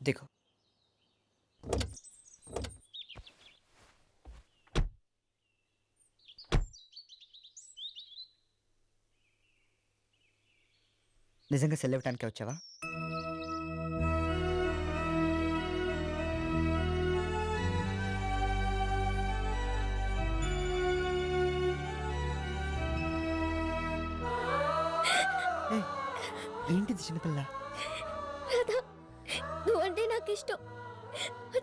దిగు. నిజంగా సెల్ ఇవ్వటానికే వచ్చావా? ఏయ్, ఏంటిది చిన్నపిల్ల? రాధా, నువ్వంటే నాకు ఇష్టం.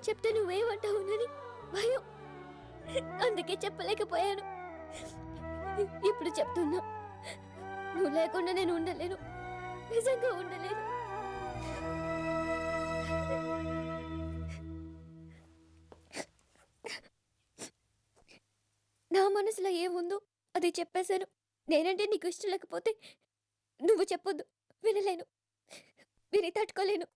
చెప్తే నువ్వేమంటావునని భయం. అందుకే చెప్పలేకపోయాను. ఇప్పుడు చెప్తున్నా, నువ్వు లేకుండా నేను ఉండలేను. నిజంగా ఉండలేను. నా మనసులో ఏముందో అది చెప్పేశాను. నేనంటే నీకు ఇష్టం లేకపోతే నువ్వు చెప్పొద్దు. వినలేను, విని తట్టుకోలేను.